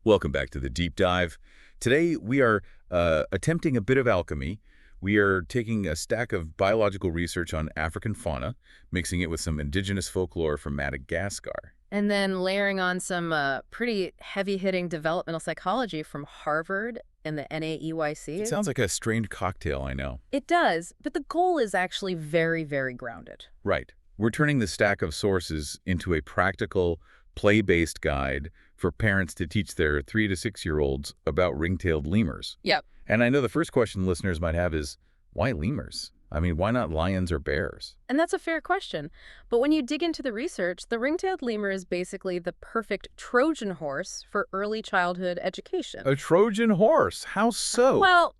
Welcome back to the Deep Dive. Today we are attempting a bit of alchemy. We are taking a stack of biological research on African fauna, mixing it with some indigenous folklore from Madagascar. And then layering on some pretty heavy-hitting developmental psychology from Harvard and the It NAEYC. sounds like a strained cocktail, I know. It does, but the goal is actually very, very grounded. Right. We're turning the stack of sources into a practical, play-based guide for parents to teach their 3 to 6-year-olds about ring-tailed lemurs. Yep. And I know the first question listeners might have is, why lemurs? I mean, why not lions or bears? And that's a fair question. But when you dig into the research, the ring-tailed lemur is basically the perfect Trojan horse for early childhood education. A Trojan horse? How so? Well,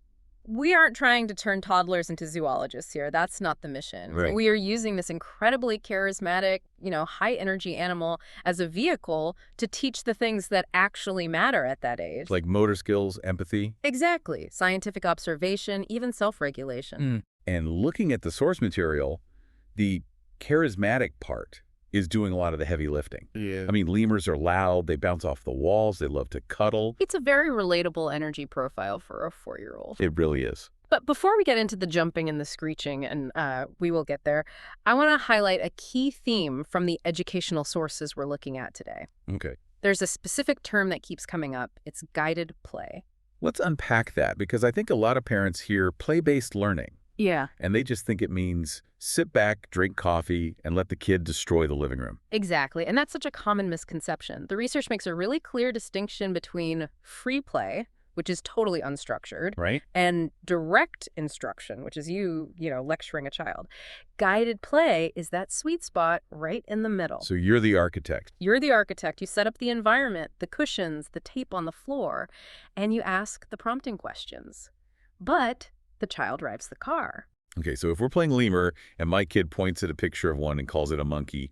we aren't trying to turn toddlers into zoologists here. That's not the mission. Right. We are using this incredibly charismatic, high-energy animal as a vehicle to teach the things that actually matter at that age. Like motor skills, empathy? Exactly. Scientific observation, even self-regulation. And looking at the source material, the charismatic part is doing a lot of the heavy lifting. Yeah. I mean, lemurs are loud, they bounce off the walls, they love to cuddle. It's a very relatable energy profile for a 4-year-old. It really is. But before we get into the jumping and the screeching, and we will get there, I want to highlight a key theme from the educational sources we're looking at today. Okay. There's a specific term that keeps coming up. It's guided play. Let's unpack that, because I think a lot of parents hear play-based learning, Yeah. and they just think it means sit back, drink coffee, and let the kid destroy the living room. Exactly. And that's such a common misconception. The research makes a really clear distinction between free play, which is totally unstructured, Right? and direct instruction, which is you lecturing a child. Guided play is that sweet spot right in the middle. So you're the architect. You're the architect. You set up the environment, the cushions, the tape on the floor, and you ask the prompting questions. But the child drives the car. Okay, so if we're playing lemur and my kid points at a picture of one and calls it a monkey,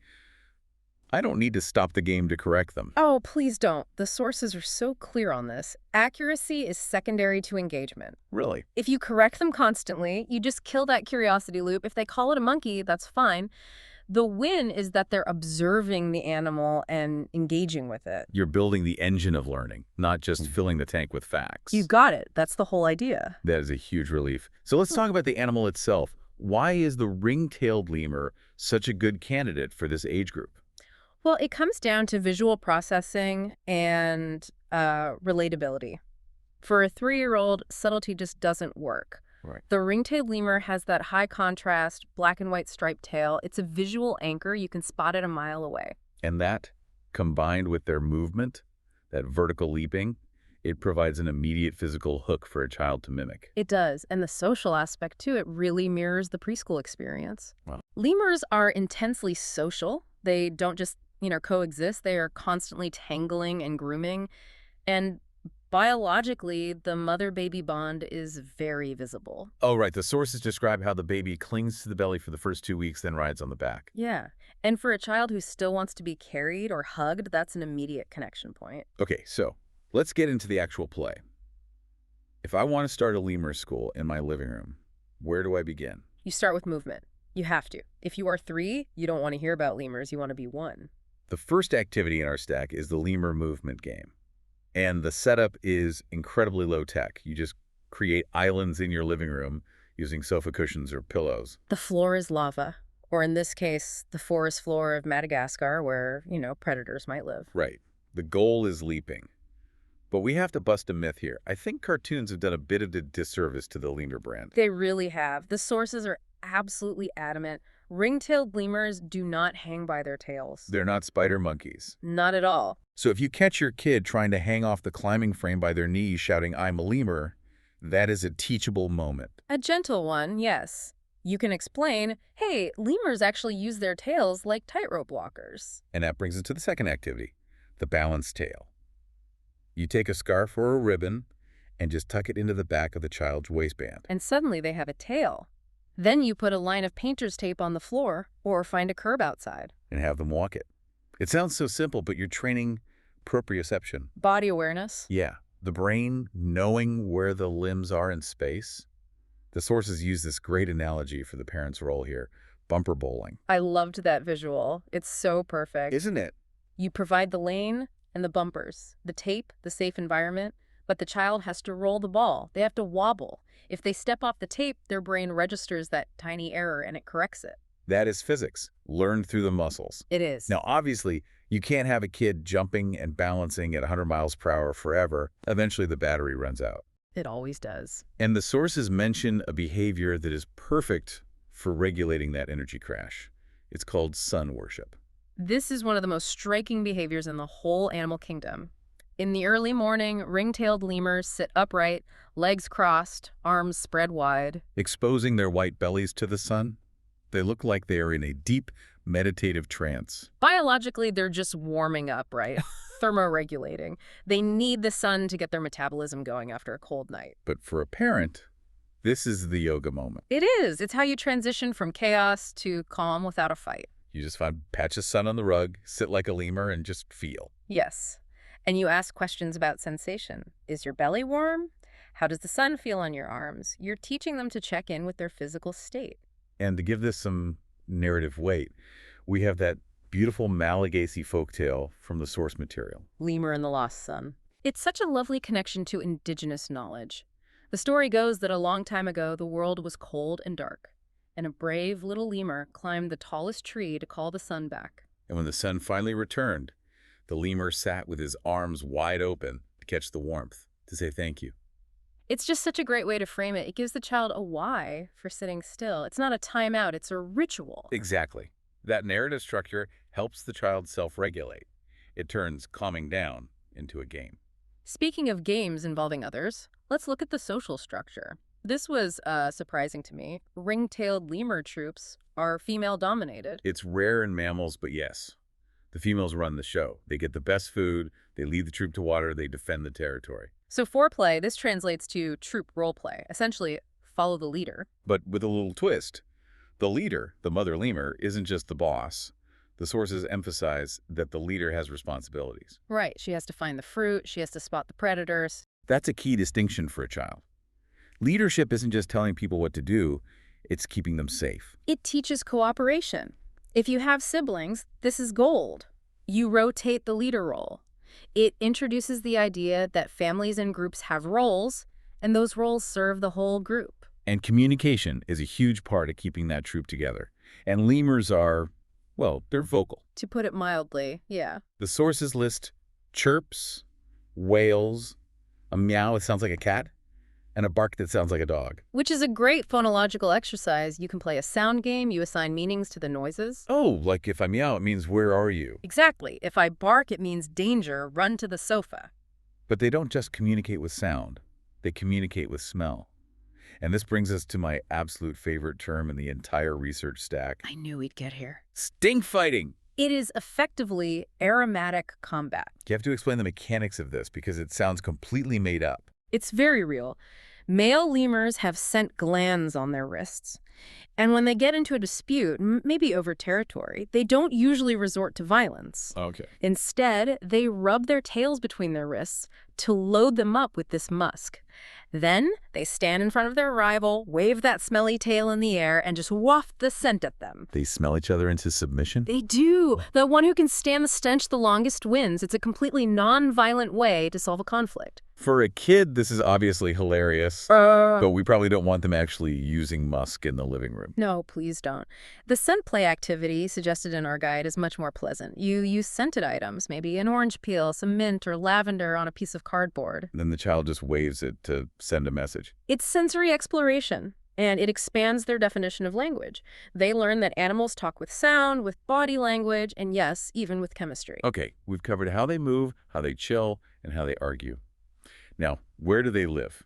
I don't need to stop the game to correct them. Oh, please don't. The sources are so clear on this. Accuracy is secondary to engagement. Really? If you correct them constantly, you just kill that curiosity loop. If they call it a monkey, that's fine. The win is that they're observing the animal and engaging with it. You're building the engine of learning, not just filling the tank with facts. You got it. That's the whole idea. That is a huge relief. So let's talk about the animal itself. Why is the ring-tailed lemur such a good candidate for this age group? Well, it comes down to visual processing and relatability. For a 3-year-old, subtlety just doesn't work. Right. The ring-tailed lemur has that high contrast, black and white striped tail. It's a visual anchor. You can spot it a mile away. And that, combined with their movement, that vertical leaping, it provides an immediate physical hook for a child to mimic. It does. And the social aspect, too, it really mirrors the preschool experience. Wow. Lemurs are intensely social. They don't just, coexist. They are constantly tangling and grooming. And biologically, the mother-baby bond is very visible. Oh, right. The sources describe how the baby clings to the belly for the first 2 weeks, then rides on the back. Yeah. And for a child who still wants to be carried or hugged, that's an immediate connection point. Okay, so let's get into the actual play. If I want to start a lemur school in my living room, where do I begin? You start with movement. You have to. If you are 3, you don't want to hear about lemurs. You want to be 1. The first activity in our stack is the lemur movement game. And the setup is incredibly low-tech. You just create islands in your living room using sofa cushions or pillows. The floor is lava, or in this case, the forest floor of Madagascar where, predators might live. Right. The goal is leaping. But we have to bust a myth here. I think cartoons have done a bit of a disservice to the lemur brand. They really have. The sources are absolutely adamant. Ring-tailed lemurs do not hang by their tails. They're not spider monkeys. Not at all. So if you catch your kid trying to hang off the climbing frame by their knees shouting, "I'm a lemur," that is a teachable moment. A gentle one, yes. You can explain, hey, lemurs actually use their tails like tightrope walkers. And that brings us to the second activity, the balanced tail. You take a scarf or a ribbon and just tuck it into the back of the child's waistband. And suddenly they have a tail. Then you put a line of painter's tape on the floor or find a curb outside. And have them walk it. It sounds so simple, but you're training proprioception. Body awareness. Yeah, the brain knowing where the limbs are in space. The sources use this great analogy for the parent's role here, bumper bowling. I loved that visual. It's so perfect. Isn't it? You provide the lane, and the bumpers, the tape, the safe environment, but the child has to roll the ball. They have to wobble. If they step off the tape, their brain registers that tiny error and it corrects it. That is physics, learned through the muscles. It is. Now, obviously, you can't have a kid jumping and balancing at 100 miles per hour forever. Eventually, the battery runs out. It always does. And the sources mention a behavior that is perfect for regulating that energy crash. It's called sun worship. This is one of the most striking behaviors in the whole animal kingdom. In the early morning, ring-tailed lemurs sit upright, legs crossed, arms spread wide. Exposing their white bellies to the sun, they look like they are in a deep, meditative trance. Biologically, they're just warming up, right? Thermoregulating. They need the sun to get their metabolism going after a cold night. But for a parent, this is the yoga moment. It is. It's how you transition from chaos to calm without a fight. You just find patch of sun on the rug, sit like a lemur, and just feel. Yes. And you ask questions about sensation. Is your belly warm? How does the sun feel on your arms? You're teaching them to check in with their physical state. And to give this some narrative weight, we have that beautiful Malagasy folktale from the source material. Lemur and the Lost Sun. It's such a lovely connection to indigenous knowledge. The story goes that a long time ago, the world was cold and dark, and a brave little lemur climbed the tallest tree to call the sun back. And when the sun finally returned, the lemur sat with his arms wide open to catch the warmth, to say thank you. It's just such a great way to frame it. It gives the child a why for sitting still. It's not a timeout, it's a ritual. Exactly. That narrative structure helps the child self-regulate. It turns calming down into a game. Speaking of games involving others, let's look at the social structure. This was surprising to me. Ring-tailed lemur troops are female-dominated. It's rare in mammals, but yes. The females run the show. They get the best food, they lead the troop to water, they defend the territory. So foreplay, this translates to troop role play. Essentially, follow the leader. But with a little twist. The leader, the mother lemur, isn't just the boss. The sources emphasize that the leader has responsibilities. Right. She has to find the fruit. She has to spot the predators. That's a key distinction for a child. Leadership isn't just telling people what to do, it's keeping them safe. It teaches cooperation. If you have siblings, this is gold. You rotate the leader role. It introduces the idea that families and groups have roles, and those roles serve the whole group. And communication is a huge part of keeping that troop together. And lemurs are, well, they're vocal. To put it mildly, yeah. The sources list chirps, wails, a meow that sounds like a cat, and a bark that sounds like a dog. Which is a great phonological exercise. You can play a sound game, you assign meanings to the noises. Oh, like if I meow, it means where are you? Exactly. If I bark, it means danger, run to the sofa. But they don't just communicate with sound. They communicate with smell. And this brings us to my absolute favorite term in the entire research stack. I knew we'd get here. Stink fighting! It is effectively aromatic combat. You have to explain the mechanics of this because it sounds completely made up. It's very real. Male lemurs have scent glands on their wrists. And when they get into a dispute, maybe over territory, they don't usually resort to violence. Okay. Instead, they rub their tails between their wrists to load them up with this musk. Then they stand in front of their rival, wave that smelly tail in the air, and just waft the scent at them. They smell each other into submission? They do. The one who can stand the stench the longest wins. It's a completely non-violent way to solve a conflict. For a kid, this is obviously hilarious, but we probably don't want them actually using musk in the living room. No, please don't. The scent play activity suggested in our guide is much more pleasant. You use scented items, maybe an orange peel, some mint or lavender on a piece of cardboard. And then the child just waves it to send a message. It's sensory exploration, and it expands their definition of language. They learn that animals talk with sound, with body language, and yes, even with chemistry. Okay, we've covered how they move, how they chill, and how they argue. Now, where do they live?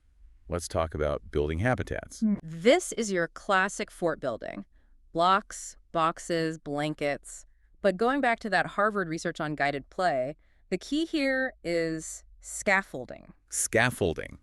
Let's talk about building habitats. This is your classic fort building. Blocks, boxes, blankets. But going back to that Harvard research on guided play, the key here is scaffolding. Scaffolding.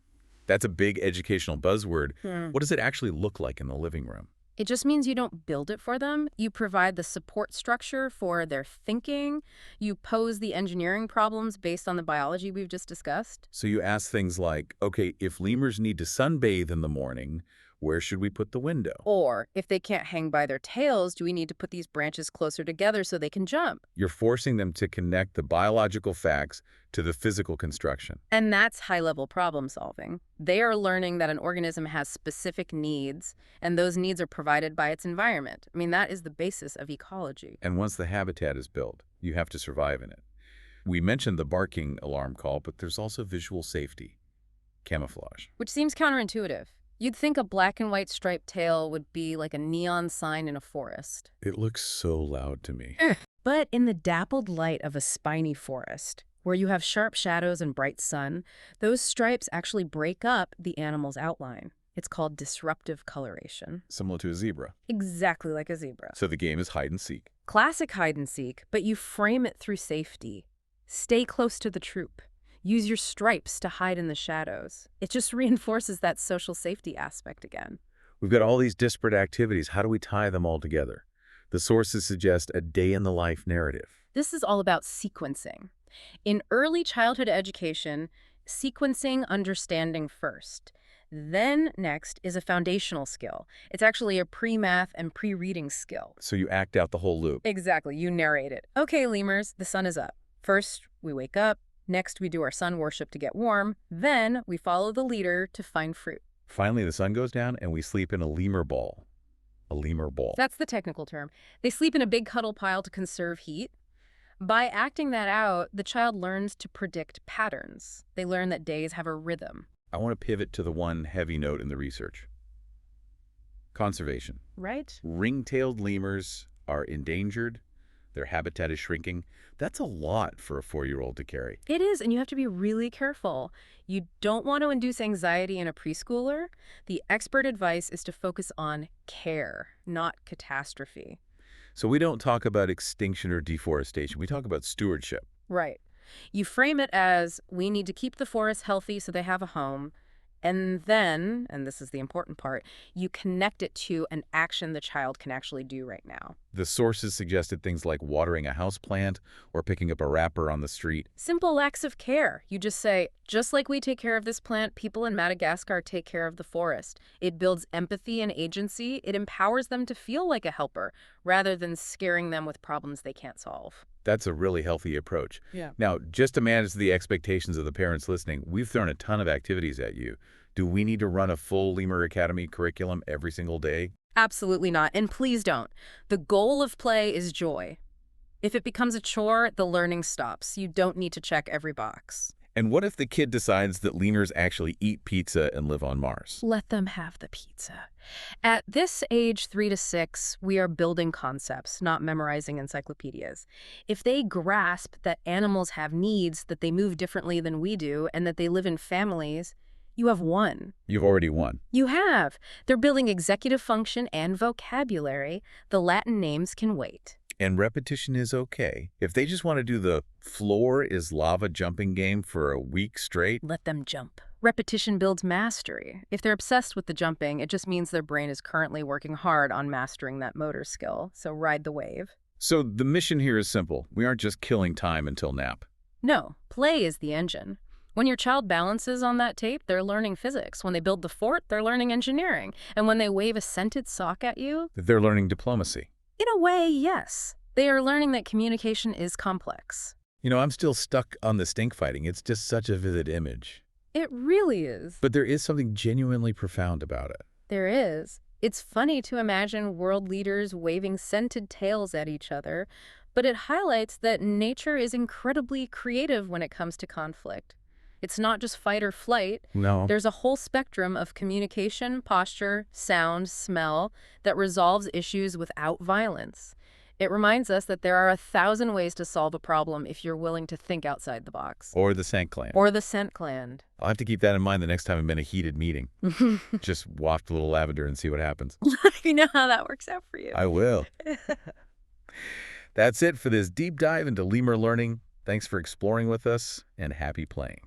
That's a big educational buzzword. What does it actually look like in the living room? It just means you don't build it for them. You provide the support structure for their thinking. You pose the engineering problems based on the biology we've just discussed. So you ask things like, okay, if lemurs need to sunbathe in the morning, Where should we put the window? Or, if they can't hang by their tails, do we need to put these branches closer together so they can jump? You're forcing them to connect the biological facts to the physical construction. And that's high-level problem solving. They are learning that an organism has specific needs, and those needs are provided by its environment. I mean, that is the basis of ecology. And once the habitat is built, you have to survive in it. We mentioned the barking alarm call, but there's also visual safety, camouflage. Which seems counterintuitive. You'd think a black and white striped tail would be like a neon sign in a forest. It looks so loud to me. But in the dappled light of a spiny forest, where you have sharp shadows and bright sun, those stripes actually break up the animal's outline. It's called disruptive coloration. Similar to a zebra. Exactly like a zebra. So the game is hide and seek. Classic hide and seek, but you frame it through safety. Stay close to the troop. Use your stripes to hide in the shadows. It just reinforces that social safety aspect again. We've got all these disparate activities. How do we tie them all together? The sources suggest a day-in-the-life narrative. This is all about sequencing. In early childhood education, sequencing understanding first. Then next is a foundational skill. It's actually a pre-math and pre-reading skill. So you act out the whole loop. Exactly, you narrate it. Okay, lemurs, the sun is up. First, we wake up. Next, we do our sun worship to get warm. Then, we follow the leader to find fruit. Finally, the sun goes down and we sleep in a lemur ball. A lemur ball. That's the technical term. They sleep in a big cuddle pile to conserve heat. By acting that out, the child learns to predict patterns. They learn that days have a rhythm. I want to pivot to the one heavy note in the research. Conservation. Right? Ring-tailed lemurs are endangered. Their habitat is shrinking. That's a lot for a 4-year-old to carry. It is, and you have to be really careful. You don't want to induce anxiety in a preschooler. The expert advice is to focus on care, not catastrophe. So we don't talk about extinction or deforestation. We talk about stewardship. Right. You frame it as, we need to keep the forests healthy so they have a home. And then, and this is the important part, you connect it to an action the child can actually do right now. The sources suggested things like watering a houseplant or picking up a wrapper on the street. Simple acts of care. You just say, just like we take care of this plant, people in Madagascar take care of the forest. It builds empathy and agency. It empowers them to feel like a helper rather than scaring them with problems they can't solve. That's a really healthy approach. Yeah. Now, just to manage the expectations of the parents listening, we've thrown a ton of activities at you. Do we need to run a full Lemur Academy curriculum every single day? Absolutely not. And please don't. The goal of play is joy. If it becomes a chore, the learning stops. You don't need to check every box. And what if the kid decides that lemurs actually eat pizza and live on Mars? Let them have the pizza. At this age, 3 to 6, we are building concepts, not memorizing encyclopedias. If they grasp that animals have needs, that they move differently than we do, and that they live in families, you have won. You've already won. You have. They're building executive function and vocabulary. The Latin names can wait. And repetition is okay. If they just want to do the floor is lava jumping game for a week straight, Let them jump. Repetition builds mastery. If they're obsessed with the jumping, it just means their brain is currently working hard on mastering that motor skill. So ride the wave. So the mission here is simple. We aren't just killing time until nap. No, play is the engine. When your child balances on that tape, they're learning physics. When they build the fort, they're learning engineering. And when they wave a scented sock at you, They're learning diplomacy. in a way, yes. They are learning that communication is complex. You know, I'm still stuck on the stink fighting. It's just such a vivid image. It really is. But there is something genuinely profound about it. There is. It's funny to imagine world leaders waving scented tails at each other, but it highlights that nature is incredibly creative when it comes to conflict. It's not just fight or flight. No. There's a whole spectrum of communication, posture, sound, smell that resolves issues without violence. It reminds us that there are 1,000 ways to solve a problem if you're willing to think outside the box. Or the scent gland. Or the scent gland. I'll have to keep that in mind the next time I'm in a heated meeting. Just waft a little lavender and see what happens. You know how that works out for you. I will. That's it for this deep dive into lemur learning. Thanks for exploring with us, and happy playing.